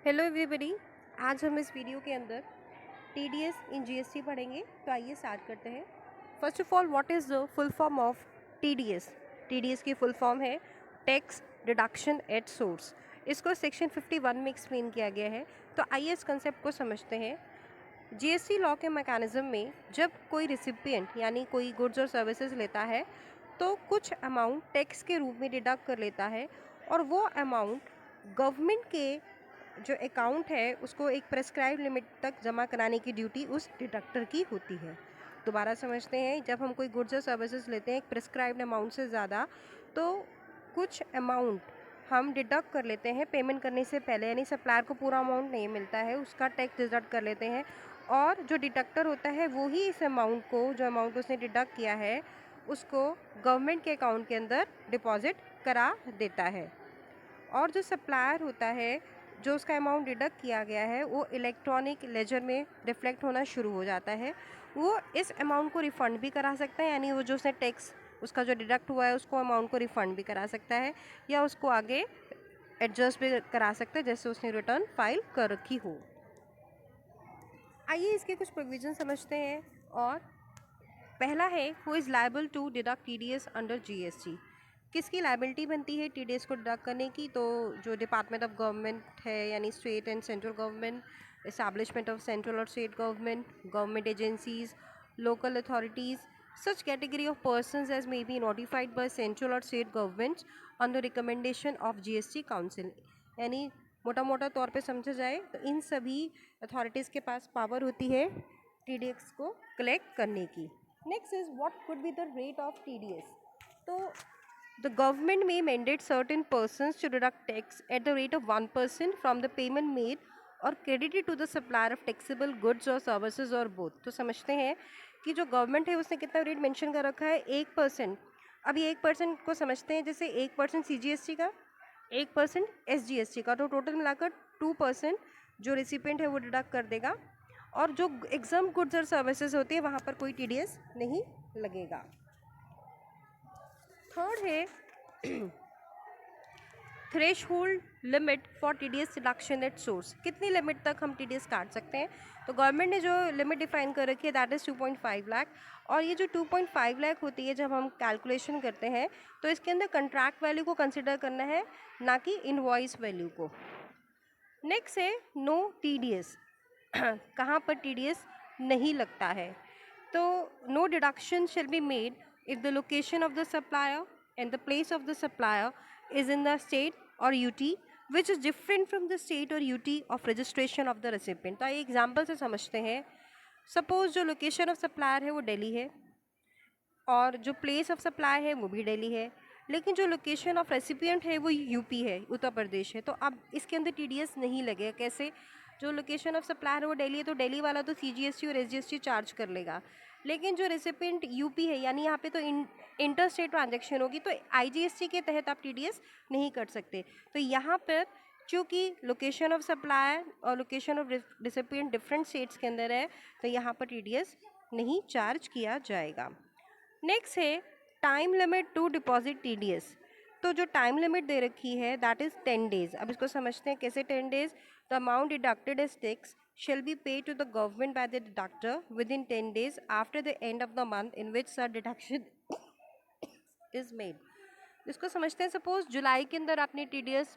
Hello everybody. आज हम इस वीडियो के अंदर टीडीएस इन जीएसटी पढ़ेंगे। तो आइए स्टार्ट करते हैं। First of all, what is the full form of TDS? TDS की फुल फॉर्म है टैक्स डिडक्शन एट सोर्स। इसको सेक्शन 51 में एक्सप्लेन किया गया है। तो आइए इस कंसेप्ट को समझते हैं। जीएसटी लॉ के मैकेनिज्म में जब कोई रिसिपिएंट यानी कोई गुड्स और सर्विसेज लेता है तो कुछ अमाउंट टैक्स के रूप में डिडक्ट कर लेता है और वो अमाउंट गवर्नमेंट के जो अकाउंट है उसको एक प्रेस्क्राइब लिमिट तक जमा कराने की ड्यूटी उस डिडक्टर की होती है। दोबारा समझते हैं, जब हम कोई गुड्स और सर्विसेज लेते हैं एक प्रेस्क्राइब्ड अमाउंट से ज़्यादा तो कुछ अमाउंट हम डिडक्ट कर लेते हैं पेमेंट करने से पहले, यानी सप्लायर को पूरा अमाउंट नहीं मिलता है, उसका टैक्स डिडक्ट कर लेते हैं और जो डिडक्टर होता है वो ही इस अमाउंट को, जो अमाउंट उसने डिडक्ट किया है, उसको गवर्नमेंट के अकाउंट के अंदर डिपॉजिट करा देता है। और जो सप्लायर होता है, जो उसका अमाउंट डिडक्ट किया गया है वो इलेक्ट्रॉनिक लेजर में रिफ्लेक्ट होना शुरू हो जाता है। वो इस अमाउंट को रिफ़ंड भी करा सकता है, यानी वो जो उसने टैक्स उसका जो डिडक्ट हुआ है उसको अमाउंट को रिफ़ंड भी करा सकता है या उसको आगे एडजस्ट भी करा सकता है जैसे उसने रिटर्न फाइल कर रखी हो। आइए इसके कुछ प्रोविज़न समझते हैं। और पहला है who is liable to deduct TDS under GST. किसकी लायबिलिटी बनती है टीडीएस को डिडक्ट करने की? तो जो डिपार्टमेंट ऑफ गवर्नमेंट है यानी state and central government, establishment of central और state government, government agencies, local authorities, such category of persons as may be notified by central or state governments on the recommendation of GST council। यानी मोटा मोटा तौर पे समझा जाए तो इन सभी अथॉरिटीज़ के पास पावर होती है टीडीएस को कलेक्ट करने की। Next is what could be the rate of TDS. तो the government may mandate certain persons to deduct tax at the rate of 1% from the payment made और credited to the supplier of taxable goods or services or both। तो समझते हैं कि जो government है उसने कितना रेट मेंशन कर रखा है, 1%। अभी 1% को समझते हैं जैसे 1% सीजीएसटी का, 1% एसजीएसटी का, तो टोटल मिलाकर 2% जो रिसिपेंट है वो डिडक्ट कर देगा और जो एग्जाम गुड्स और सर्विसेज होती है वहाँ पर कोई टीडीएस नहीं लगेगा। थर्ड है threshold limit for TDS deduction at source. कितनी लिमिट तक हम टीडीएस काट सकते हैं? तो गवर्नमेंट ने जो लिमिट डिफाइन कर रखी है दैट इज़ 2.5 लाख। और ये जो 2.5 लाख होती है जब हम कैलकुलेशन करते हैं तो इसके अंदर कंट्रैक्ट वैल्यू को कंसिडर करना है, ना कि इनवॉइस वैल्यू को। नेक्स्ट है नो टीडीएस। कहाँ पर टीडीएस नहीं लगता है? तो no deduction shall be made if the location of the supplier and the place of the supplier is in the state or UT which is different from the state or UT of registration of the recipient। तो आइए example से समझते हैं। Suppose जो location of supplier है वो दिल्ली है और जो प्लेस ऑफ सप्लाई है वो भी दिल्ली है, लेकिन जो लोकेशन ऑफ रेसिपिएंट है वो यूपी है, उत्तर प्रदेश है। तो अब इसके अंदर टीडीएस नहीं लगेगा। कैसे? जो लोकेशन ऑफ सप्लायर है वो दिल्ली है तो दिल्ली वाला तो सीजीएसटी और एसजीएसटी चार्ज कर लेगा, लेकिन जो रेसिपिएंट यूपी है यानी यहाँ पे तो इंटर स्टेट ट्रांजेक्शन होगी तो आईजीएसटी के तहत आप टीडीएस नहीं कर सकते। तो यहाँ पर चूँकि लोकेशन ऑफ सप्लायर और location of recipient different states के अंदर है तो यहाँ पर टीडीएस नहीं चार्ज किया जाएगा। नेक्स्ट है time limit to deposit TDS. तो जो टाइम लिमिट दे रखी है दैट इज़ 10 डेज। अब इसको समझते हैं कैसे 10 days. The amount deducted as tax shall be paid to the government by the deductor within 10 days after the end of the month in which such deduction is made। इसको समझते हैं, suppose जुलाई के अंदर आपने टीडीएस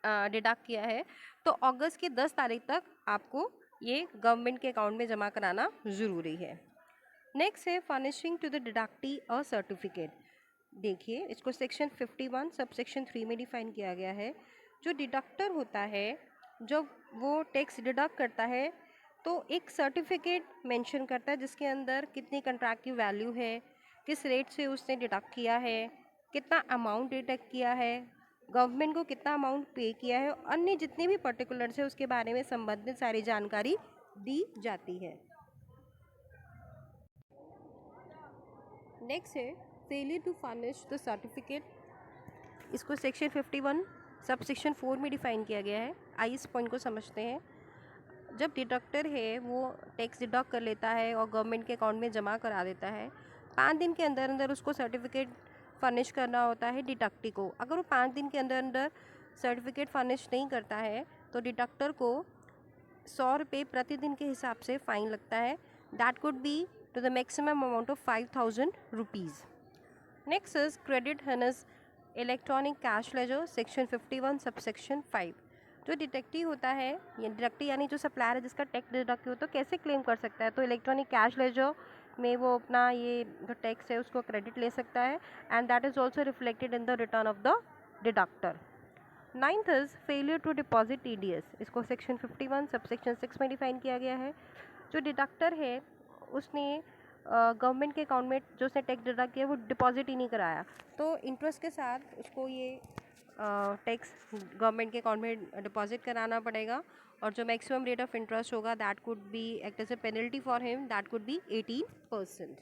डिडक्ट किया है तो अगस्त की 10 तारीख तक आपको ये गवर्नमेंट के अकाउंट में जमा कराना ज़रूरी है। नेक्स्ट है furnishing to the deductee a certificate. देखिए इसको सेक्शन 51 सब सेक्शन 3 में डिफाइन किया गया है। जो डिडक्टर होता है जब वो टैक्स डिडक्ट करता है तो एक सर्टिफिकेट मेंशन करता है जिसके अंदर कितनी कंट्रैक्ट की वैल्यू है, किस रेट से उसने डिडक्ट किया है, कितना अमाउंट डिडक्ट किया है, गवर्नमेंट को कितना अमाउंट पे किया है, अन्य जितने भी पर्टिकुलर्स है उसके बारे में संबंधित सारी जानकारी दी जाती है। नेक्स्ट है failure to furnish the certificate. इसको सेक्शन 51 सब सेक्शन 4 में डिफाइन किया गया है। आइए इस पॉइंट को समझते हैं। जब डिडक्टर है वो टैक्स डिडक्ट कर लेता है और गवर्नमेंट के अकाउंट में जमा करा देता है, 5 दिन के अंदर अंदर उसको सर्टिफिकेट फर्निश करना होता है डिडक्टी को। अगर वो 5 दिन के अंदर अंदर सर्टिफिकेट फर्निश नहीं करता है तो डिडक्टर को 100 रुपये प्रतिदिन के हिसाब से फ़ाइन लगता है. That could be to the maximum amount of 5000 rupees. Next is credit in his electronic cash ledger section 51 subsection 5. जो डिटेक्टिव होता है, ये डिडक्टिव यानी जो सप्लायर है जिसका टैक्स डिडक्टिव होता है, कैसे क्लेम कर सकता है? तो इलेक्ट्रॉनिक कैश लेजर में वो अपना ये जो टैक्स है उसको क्रेडिट ले सकता है and that is also reflected in the return of the deductor. Ninth is failure to deposit TDS. इसको सेक्शन 51 सबसेक्शन 6 में डिफाइन किया गया है. जो डिडक्टर है उसने गवर्नमेंट के अकाउंट में जो उसने टैक्स डिडक्ट किया वो डिपॉजिट ही नहीं कराया, तो इंटरेस्ट के साथ उसको ये टैक्स गवर्नमेंट के अकाउंट में डिपॉजिट कराना पड़ेगा और जो मैक्सिमम रेट ऑफ इंटरेस्ट होगा that could be act as a penalty for him, that could be 18%.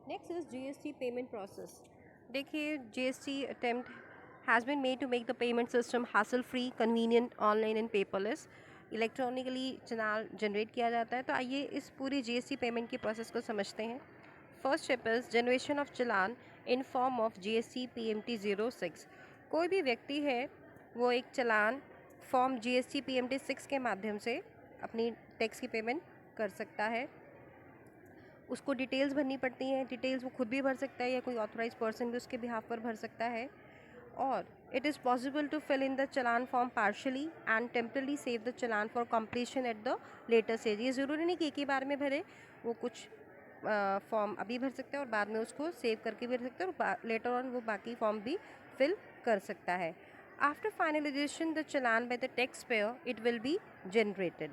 Next is GST payment process. देखिए GST attempt has been made to make the payment system hassle free, convenient, online and paperless. Electronically challan generate किया जाता है. तो आइए इस पूरी GST payment की process को समझते हैं. First step is generation of challan in form of GST PMT 06. कोई भी व्यक्ति है वो एक चलान फॉर्म GST PMT 6 के माध्यम से अपनी टैक्स की पेमेंट कर सकता है. उसको डिटेल्स भरनी पड़ती हैं. डिटेल्स वो खुद भी भर सकता है या कोई ऑथराइज पर्सन भी उसके बिहाफ पर भर सकता है. और it is possible to fill in the challan form partially and temporarily save the challan for completion at the later stage. ये ज़रूरी नहीं कि एक ही बार में भरे, वो कुछ फॉर्म अभी भर सकता है और बाद में उसको सेव करके भी भर सकता है और लेटर ऑन वो बाकी फॉर्म भी फिल कर सकता है. After finalisation the challan by the tax payer it will be generated.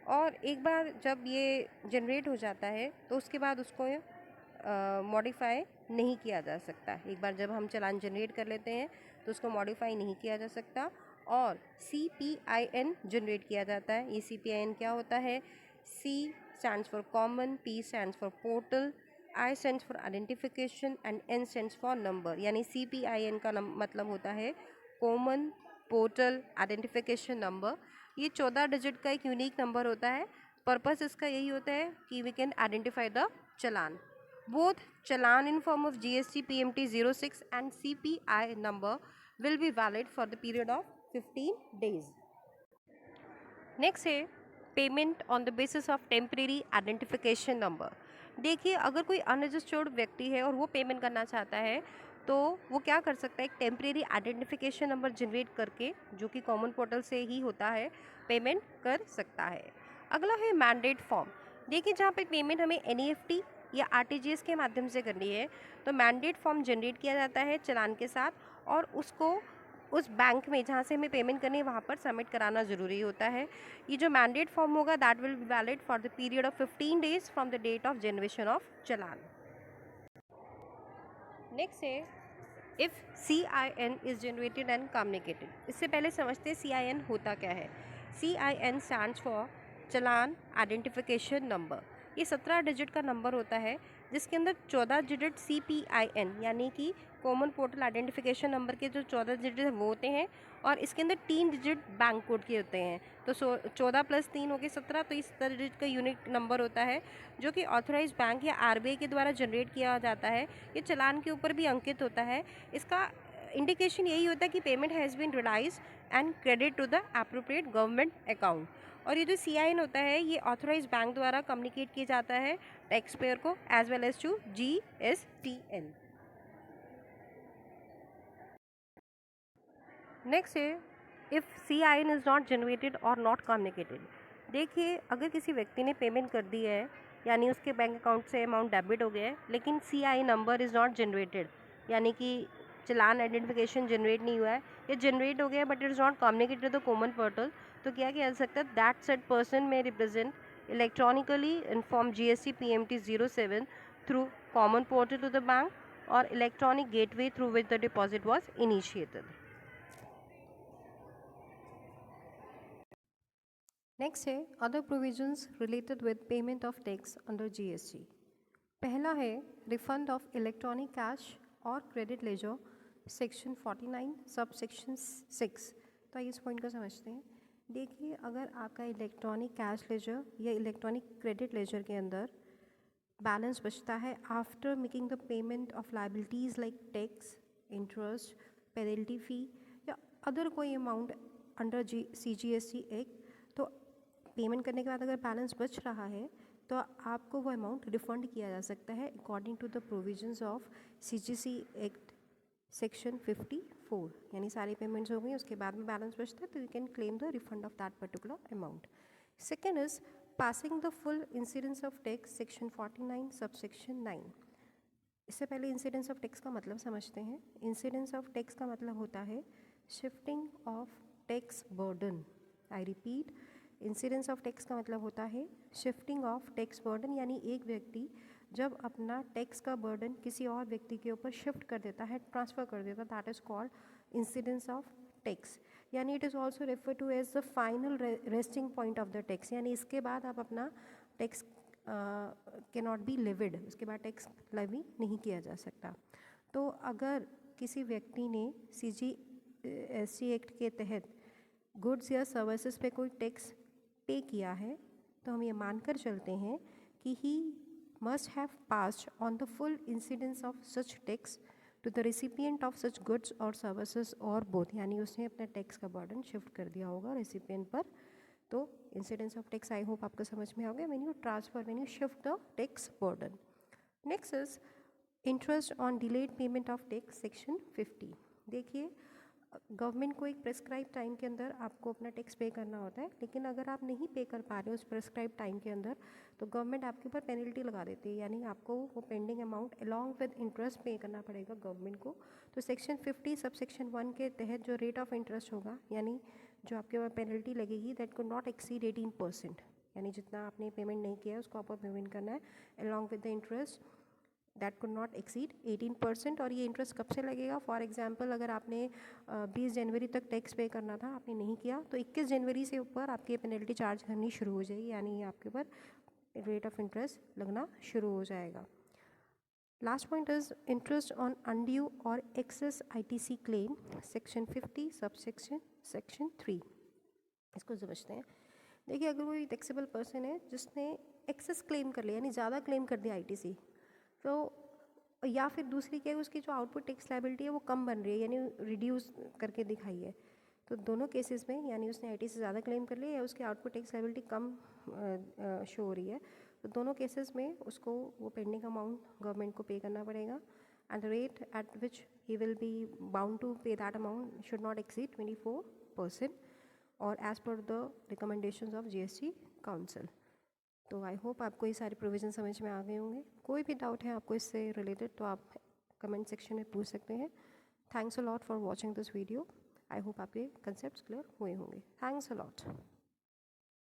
और एक बार जब ये जनरेट हो जाता है तो उसके बाद उसको मॉडिफाई नहीं किया जा सकता. एक बार जब हम चलान जनरेट कर लेते हैं तो उसको मॉडिफाई नहीं किया जा सकता और CPIN जनरेट किया जाता है. ये CPIN क्या होता है? C stands for common, P stands for portal, I stands for identification and N stands for number. यानी CPIN का मतलब होता है कॉमन, पोर्टल, आइडेंटिफिकेशन नंबर. ये 14 डिजिट का एक यूनिक नंबर होता है. पर्पस इसका यही होता है कि we can identify the challan. Both challan in form of GST PMT 06 and CPI number will be valid for the period of 15 days. Next है payment on the basis of temporary identification number. देखिए अगर कोई unregistered व्यक्ति है और वो payment करना चाहता है तो वो क्या कर सकता है? एक टेम्परेरी आइडेंटिफिकेशन नंबर जनरेट करके, जो कि कॉमन पोर्टल से ही होता है, पेमेंट कर सकता है. अगला है मैंडेट फॉर्म. देखिए जहाँ पे पेमेंट हमें NEFT या RTGS के माध्यम से करनी है तो मैंडेट फॉर्म जनरेट किया जाता है चलान के साथ और उसको उस बैंक में जहाँ से हमें पेमेंट करनी है वहाँ पर सबमिट कराना ज़रूरी होता है. ये जो मैंडेट फॉर्म होगा that will be valid for the period of 15 days from the date of generation of challan. Next है if CIN is generated and communicated. इससे पहले समझते हैं CIN होता क्या है. CIN stands for challan identification number. ये 17 डिजिट का नंबर होता है जिसके अंदर 14 डिजिट CPIN यानी कि कॉमन पोर्टल आइडेंटिफिकेशन नंबर के जो 14 डिजिट वो होते हैं और इसके अंदर 3 डिजिट बैंक कोड के होते हैं. तो 14 + 3 हो गए 17. तो इस 17 डिजिट का यूनिक नंबर होता है जो कि ऑथराइज बैंक या RBI के द्वारा जनरेट किया जाता है. ये चलान के ऊपर भी अंकित होता है. इसका इंडिकेशन यही होता है कि payment has been realised and credit to the appropriate government account. और ये जो CIN होता है ये ऑथराइज बैंक द्वारा कम्युनिकेट किया जाता है टैक्स पेयर को as well as to GSTN. Next है if CIN is not generated और नॉट कम्युनिकेटेड. देखिए अगर किसी व्यक्ति ने पेमेंट कर दी है यानी उसके बैंक अकाउंट से अमाउंट डेबिट हो गया है लेकिन CIN number is not generated यानी कि चलान आइडेंटिफिकेशन जनरेट नहीं हुआ है या जनरेट हो गया but it is not communicated the common portal, तो क्या किया जा सकता है? That said person may represent electronically inform GST PMT 07 through common portal to the bank और electronic gateway through which the deposit was initiated. Next है other provisions related with payment of tax under GST. पहला है refund of electronic cash और credit ledger section 49 sub section 6. तो आइए इस point को समझते हैं. देखिए अगर आपका इलेक्ट्रॉनिक कैश लेजर या इलेक्ट्रॉनिक क्रेडिट लेजर के अंदर बैलेंस बचता है after making the payment of liabilities like tax, interest, penalty fee या अदर कोई अमाउंट अंडर CGST एक्ट। तो पेमेंट करने के बाद अगर बैलेंस बच रहा है तो आपको वो अमाउंट रिफ़ंड किया जा सकता है according to the provisions of CGC act section 54। यानी सारी पेमेंट्स हो गई, उसके बाद में बैलेंस बचता है तो you can claim the refund of that particular amount. Second is passing the full incidence of tax section 49 subsection 9। इससे पहले इंसिडेंस ऑफ टैक्स का मतलब समझते हैं। इंसिडेंस ऑफ टैक्स का मतलब होता है shifting of tax burden. I repeat, incidence of tax का मतलब होता है शिफ्टिंग ऑफ टैक्स बर्डन, यानी एक व्यक्ति जब अपना टैक्स का बर्डन किसी और व्यक्ति के ऊपर शिफ्ट कर देता है, ट्रांसफ़र कर देता है, that is called incidence of tax. यानी it is also refer to as the final resting point of the tax. यानी इसके बाद आप अपना टैक्स के नॉट बी लिविड, उसके बाद टैक्स लेवी नहीं किया जा सकता। तो अगर किसी व्यक्ति ने CGST एक्ट के तहत गुड्स या सर्विसेज पे कोई टैक्स पे किया है तो हम ये मानकर चलते हैं कि ही must have passed on the full incidence of such tax to the recipient of such goods or services or both। यानी उसने अपने टैक्स का बर्डन शिफ्ट कर दिया होगा रेसिपिएंट पर। तो incidence of tax I hope आपको समझ में आ गया, when you shift the tax burden. Next is interest on delayed payment of tax section 50। देखिए, गवर्नमेंट को एक प्रेस्क्राइब टाइम के अंदर आपको अपना टैक्स पे करना होता है, लेकिन अगर आप नहीं पे कर पा रहे हो उस प्रेस्क्राइब टाइम के अंदर तो गवर्नमेंट आपके ऊपर पेनल्टी लगा देती है, यानी आपको वो pending amount along with interest पे करना पड़ेगा गवर्नमेंट को। तो सेक्शन 50 सब सेक्शन 1 के तहत जो रेट ऑफ इंटरेस्ट होगा, यानी जो आपके ऊपर पेनल्टी लगेगी, दैट कुड नॉट एक्सीड 18%। यानी जितना आपने पेमेंट नहीं किया है उसको आपको पेमेंट करना है along with the interest, that could not exceed 18%। और ये इंटरेस्ट कब से लगेगा? फॉर एग्जांपल, अगर आपने 20 जनवरी तक टैक्स पे करना था, आपने नहीं किया, तो 21 जनवरी से ऊपर आपकी पेनल्टी चार्ज करनी शुरू हो जाएगी, यानी आपके ऊपर रेट ऑफ इंटरेस्ट लगना शुरू हो जाएगा। Last point is interest on undue और excess ITC claim section 50 subsection section 3। इसको समझते हैं। देखिए, अगर कोई टैक्सेबल पर्सन है जिसने एक्सेस क्लेम कर लिया, यानी ज़्यादा क्लेम कर दिया ITC, तो या फिर दूसरी क्या है, उसकी जो आउटपुट टैक्स लायबिलिटी है वो कम बन रही है, यानी रिड्यूस करके दिखाई है। तो दोनों केसेस में, यानी उसने ITC से ज़्यादा क्लेम कर लिया या उसकी आउटपुट टैक्स लायबिलिटी कम शो हो रही है, तो दोनों केसेस में उसको वो पेंडिंग अमाउंट गवर्नमेंट को पे करना पड़ेगा। And the rate at which he will be bound to pay that amount should not exceed 24% और as per the recommendations of GST council. तो आई होप आपको ये सारे प्रोविज़न समझ में आ गए होंगे। कोई भी डाउट है आपको इससे रिलेटेड तो आप कमेंट सेक्शन में पूछ सकते हैं। Thanks a lot for watching this video. I hope आपके कंसेप्ट्स क्लियर हुए होंगे। Thanks a lot.